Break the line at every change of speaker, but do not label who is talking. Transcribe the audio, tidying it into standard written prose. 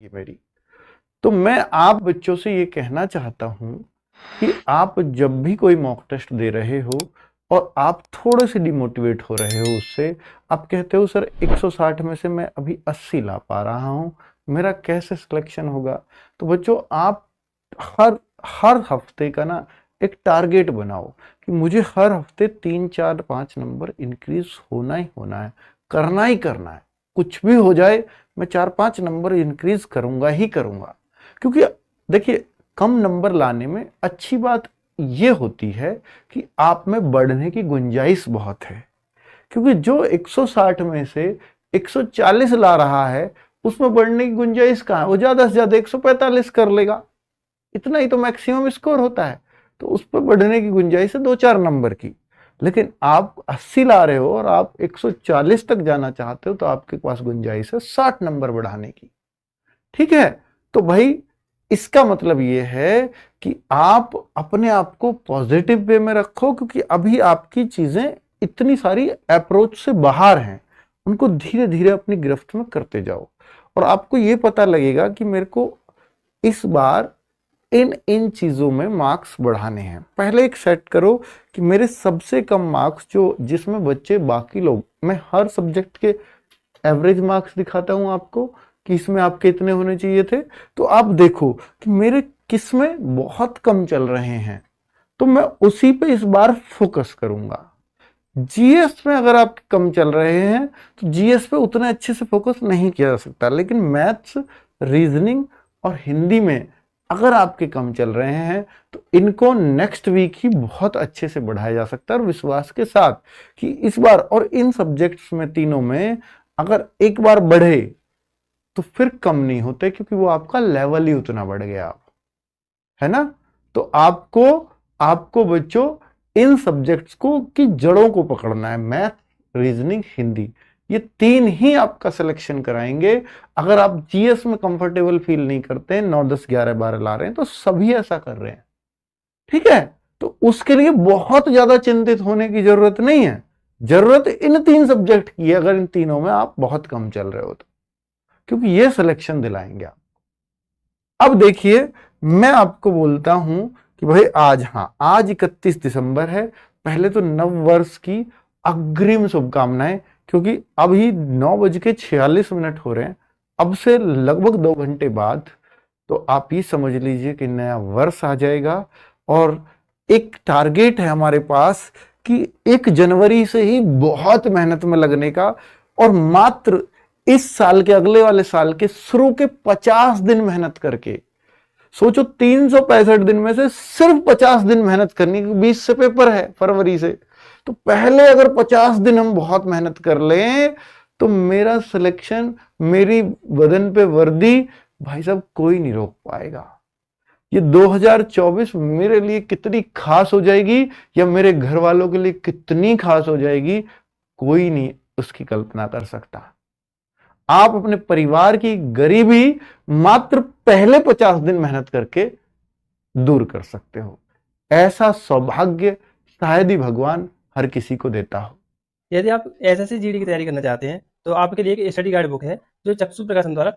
ये मेरी। तो मैं आप बच्चों से ये कहना चाहता हूं कि आप जब भी कोई मॉक टेस्ट दे रहे हो और आप थोड़े से डिमोटिवेट हो रहे हो उससे, आप कहते हो सर 160 में से मैं अभी 80 ला पा रहा हूं, मेरा कैसे सिलेक्शन होगा। तो बच्चों आप हर हर हफ्ते का ना एक टारगेट बनाओ कि मुझे हर हफ्ते 3 4 5 नंबर इंक्रीज होना ही होना है, करना ही करना है। कुछ भी हो जाए मैं 4 5 नंबर इंक्रीज करूंगा ही करूंगा। क्योंकि देखिए कम नंबर लाने में अच्छी बात ये होती है कि आप में बढ़ने की गुंजाइश बहुत है। क्योंकि जो 160 में से 140 ला रहा है उसमें बढ़ने की गुंजाइश कहाँ है, वो ज्यादा से ज्यादा 145 कर लेगा। इतना ही तो मैक्सिमम स्कोर होता है। तो उस पर बढ़ने की गुंजाइश है 2 4 नंबर की। लेकिन आप 80 ला रहे हो और आप 140 तक जाना चाहते हो तो आपके पास गुंजाइश है 60 नंबर बढ़ाने की। ठीक है। तो भाई इसका मतलब ये है कि आप अपने आप को पॉजिटिव वे में रखो, क्योंकि अभी आपकी चीजें इतनी सारी अप्रोच से बाहर हैं। उनको धीरे धीरे अपनी गिरफ्त में करते जाओ और आपको ये पता लगेगा कि मेरे को इस बार इन इन चीजों में मार्क्स बढ़ाने हैं। पहले एक सेट करो कि मेरे सबसे कम मार्क्स जो जिसमें बच्चे बाकी लोग, मैं हर सब्जेक्ट के एवरेज मार्क्स दिखाता हूं आपको कि इसमें आपके इतने होने चाहिए थे। तो आप देखो कि मेरे किस में बहुत कम चल रहे हैं, तो मैं उसी पे इस बार फोकस करूंगा। जीएस में अगर आप कम चल रहे हैं तो जीएस पे उतने अच्छे से फोकस नहीं किया जा सकता, लेकिन मैथ्स, रीजनिंग और हिंदी में अगर आपके कम चल रहे हैं तो इनको नेक्स्ट वीक ही बहुत अच्छे से बढ़ाया जा सकता है, और विश्वास के साथ कि इस बार और इन सब्जेक्ट्स में तीनों में अगर एक बार बढ़े तो फिर कम नहीं होते, क्योंकि वो आपका लेवल ही उतना बढ़ गया। है ना। तो आपको आपको बच्चों इन सब्जेक्ट्स को की जड़ों को पकड़ना है। मैथ, रीजनिंग, हिंदी, ये तीन ही आपका सिलेक्शन कराएंगे। अगर आप जीएस में कंफर्टेबल फील नहीं करते, 9 10 11 12 ला रहे हैं, तो सभी ऐसा कर रहे हैं। ठीक है। तो उसके लिए बहुत ज्यादा चिंतित होने की जरूरत नहीं है। जरूरत इन 3 सब्जेक्ट की है, अगर इन तीनों में आप बहुत कम चल रहे हो तो, क्योंकि ये सिलेक्शन दिलाएंगे आप। अब देखिए मैं आपको बोलता हूं कि भाई आज, हाँ आज 31 दिसंबर है। पहले तो नव वर्ष की अग्रिम शुभकामनाएं, क्योंकि अभी 9:46 हो रहे हैं। अब से लगभग 2 घंटे बाद तो आप ये समझ लीजिए कि नया वर्ष आ जाएगा। और एक टारगेट है हमारे पास कि 1 जनवरी से ही बहुत मेहनत में लगने का, और मात्र इस साल के अगले वाले साल के शुरू के 50 दिन मेहनत करके, सोचो 365 दिन में से सिर्फ 50 दिन मेहनत करनी, 20 से पेपर है फरवरी से। तो पहले अगर 50 दिन हम बहुत मेहनत कर लें तो मेरा सिलेक्शन, मेरी बदन पे वर्दी, भाई साहब कोई नहीं रोक पाएगा। ये 2024 मेरे लिए कितनी खास हो जाएगी या मेरे घर वालों के लिए कितनी खास हो जाएगी, कोई नहीं उसकी कल्पना कर सकता। आप अपने परिवार की गरीबी मात्र पहले 50 दिन मेहनत करके दूर कर सकते हो। ऐसा सौभाग्य शायद ही भगवान हर किसी को देता हो।
यदि आप एसएससी जीडी की तैयारी करना चाहते हैं तो आपके लिए एक स्टडी गाइड बुक है जो चक्षु प्रकाशन द्वारा